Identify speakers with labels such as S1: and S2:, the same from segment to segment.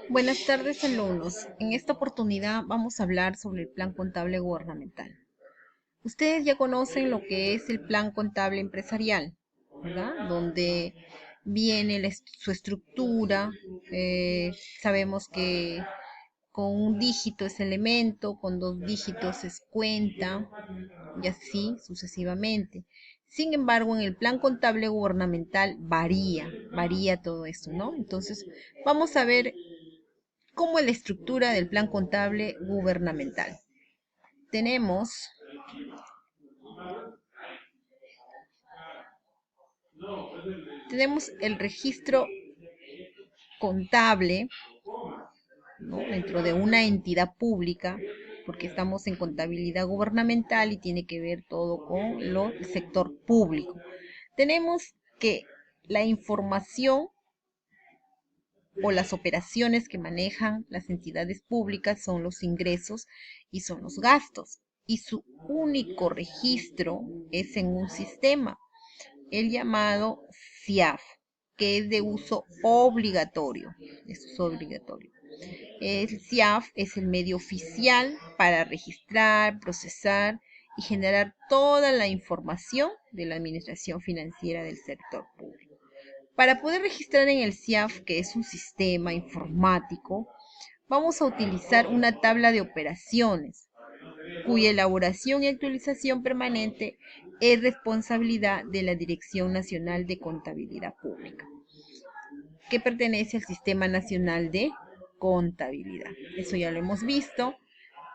S1: Buenas tardes, alumnos. En esta oportunidad vamos a hablar sobre el plan contable gubernamental. Ustedes ya conocen lo que es el plan contable empresarial, ¿verdad? Donde viene su estructura. Sabemos que con un dígito es elemento, con dos dígitos es cuenta, y así sucesivamente. Sin embargo, en el plan contable gubernamental varía todo esto, ¿no? Entonces, vamos a ver cómo es la estructura del plan contable gubernamental. Tenemos, tenemos el registro contable, ¿no? Dentro de una entidad pública, porque estamos en contabilidad gubernamental y tiene que ver todo con el sector público. Tenemos que la información o las operaciones que manejan las entidades públicas son los ingresos y son los gastos. Y su único registro es en un sistema, el llamado CIAF, que es de uso obligatorio. Eso es obligatorio. El CIAF es el medio oficial para registrar, procesar y generar toda la información de la administración financiera del sector público. Para poder registrar en el CIAF, que es un sistema informático, vamos a utilizar una tabla de operaciones, cuya elaboración y actualización permanente es responsabilidad de la Dirección Nacional de Contabilidad Pública, que pertenece al Sistema Nacional de Contabilidad. Eso ya lo hemos visto.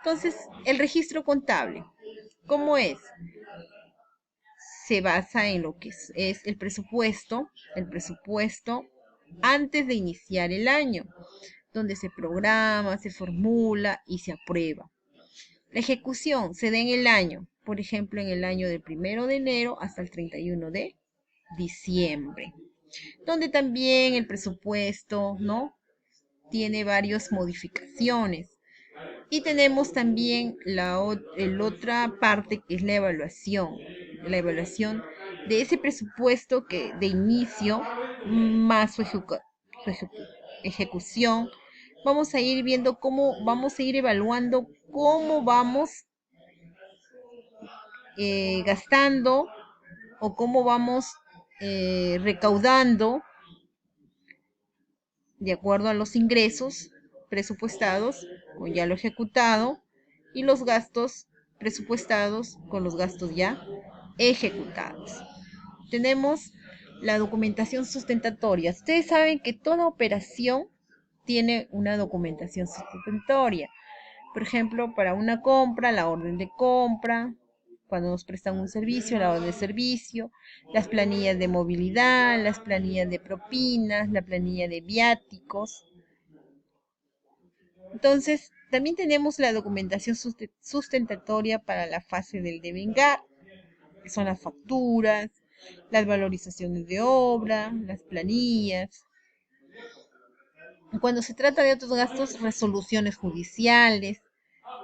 S1: Entonces, el registro contable, ¿cómo es? Se basa en lo que es el presupuesto antes de iniciar el año, donde se programa, se formula y se aprueba. La ejecución se da en el año, por ejemplo, en el año del 1 de enero hasta el 31 de diciembre, donde también el presupuesto, ¿no? Tiene varias modificaciones. Y tenemos también otra parte que es la evaluación de ese presupuesto que de inicio más su ejecución. Vamos a ir viendo cómo vamos a ir evaluando cómo vamos gastando o cómo vamos recaudando de acuerdo a los ingresos presupuestados con ya lo ejecutado y los gastos presupuestados con los gastos ya ejecutados. Tenemos la documentación sustentatoria. Ustedes saben que toda operación tiene una documentación sustentatoria. Por ejemplo, para una compra, la orden de compra, cuando nos prestan un servicio, la orden de servicio, las planillas de movilidad, las planillas de propinas, la planilla de viáticos. Entonces, también tenemos la documentación sustentatoria para la fase del devengar, que son las facturas, las valorizaciones de obra, las planillas. Cuando se trata de otros gastos, resoluciones judiciales,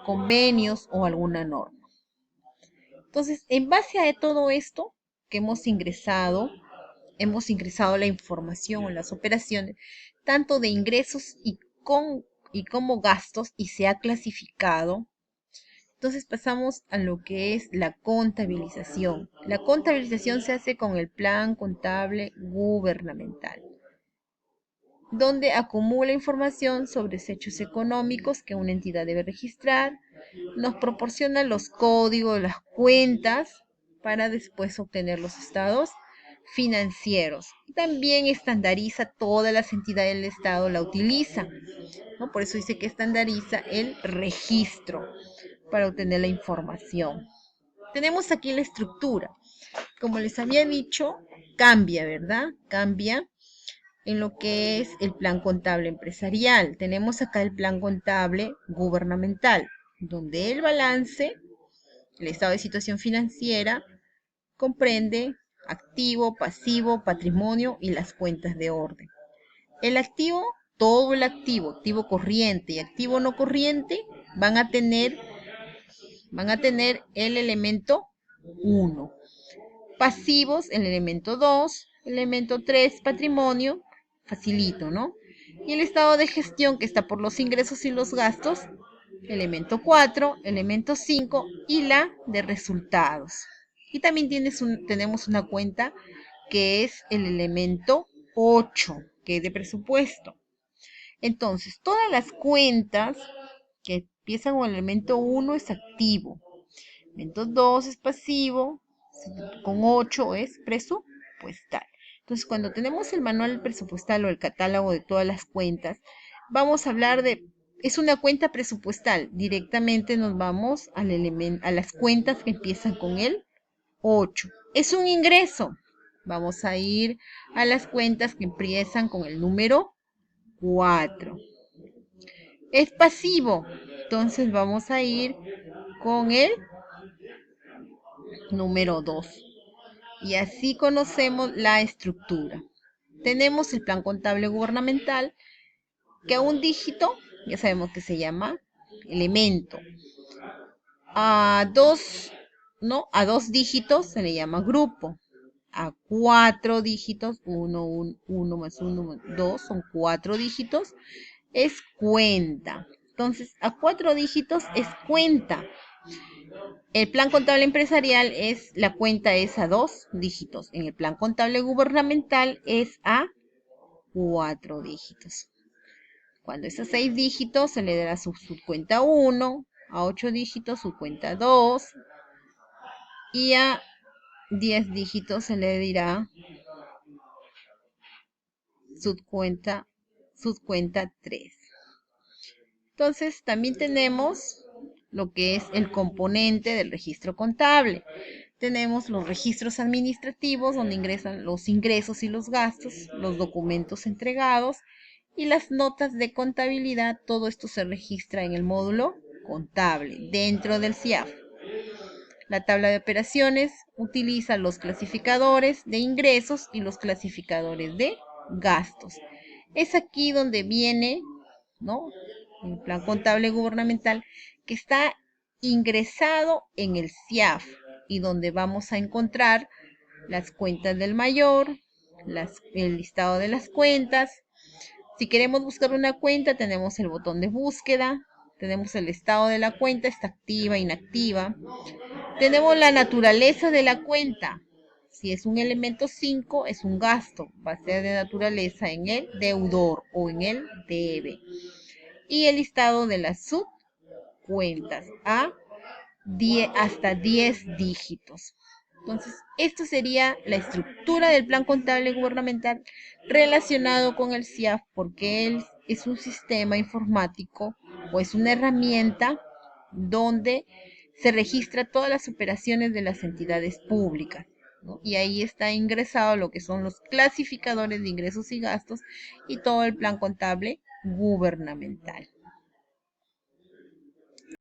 S1: convenios o alguna norma. Entonces, en base a todo esto que hemos ingresado la información o las operaciones, tanto de ingresos y como gastos, y se ha clasificado. Entonces pasamos a lo que es la contabilización. La contabilización se hace con el plan contable gubernamental, donde acumula información sobre hechos económicos que una entidad debe registrar, nos proporciona los códigos, las cuentas, para después obtener los estados financieros. Y también estandariza, todas las entidades del Estado la utilizan, ¿no? Por eso dice que estandariza el registro para obtener la información. Tenemos aquí la estructura. Como les había dicho, cambia, ¿verdad? Cambia en lo que es el plan contable empresarial. Tenemos acá el plan contable gubernamental, donde el balance, el estado de situación financiera, comprende activo, pasivo, patrimonio y las cuentas de orden. El activo, todo el activo, activo corriente y activo no corriente, van a tener el elemento 1. Pasivos, el elemento 2, elemento 3, patrimonio, facilito, ¿no? Y el estado de gestión, que está por los ingresos y los gastos, elemento 4, elemento 5 y la de resultados. Y también tenemos una cuenta que es el elemento 8, que es de presupuesto. Entonces, todas las cuentas que empiezan con el elemento 1 es activo, elemento 2 es pasivo, con 8 es presupuestal. Entonces, cuando tenemos el manual presupuestal o el catálogo de todas las cuentas, vamos a hablar de, es una cuenta presupuestal. Directamente nos vamos a las cuentas que empiezan con el 8. Es un ingreso. Vamos a ir a las cuentas que empiezan con el número 4. Es pasivo. Entonces vamos a ir con el número 2. Y así conocemos la estructura. Tenemos el plan contable gubernamental, que a un dígito, ya sabemos que se llama elemento. A dos, ¿no? A 2 dígitos se le llama grupo. A 4 dígitos, 1 más 1 más 2, son 4 dígitos, es cuenta. Entonces, a 4 dígitos es cuenta. El plan contable empresarial la cuenta es a 2 dígitos. En el plan contable gubernamental es a 4 dígitos. Cuando es a 6 dígitos se le dará su subcuenta 1, a 8 dígitos su cuenta 2 y a 10 dígitos se le dirá subcuenta 3. Entonces también tenemos lo que es el componente del registro contable. Tenemos los registros administrativos donde ingresan los ingresos y los gastos, los documentos entregados y las notas de contabilidad. Todo esto se registra en el módulo contable dentro del CIAF. La tabla de operaciones utiliza los clasificadores de ingresos y los clasificadores de gastos. Es aquí donde viene, ¿no?, el plan contable gubernamental, que está ingresado en el CIAF y donde vamos a encontrar las cuentas del mayor, el listado de las cuentas. Si queremos buscar una cuenta, tenemos el botón de búsqueda, tenemos el estado de la cuenta, está activa, inactiva. Tenemos la naturaleza de la cuenta. Si es un elemento 5, es un gasto, va a ser de naturaleza en el deudor o en el debe. Y el listado de las subcuentas hasta 10 dígitos. Entonces, esto sería la estructura del plan contable gubernamental relacionado con el CIAF, porque él es un sistema informático o es una herramienta donde se registra todas las operaciones de las entidades públicas, ¿no? Y ahí está ingresado lo que son los clasificadores de ingresos y gastos y todo el plan contable gubernamental.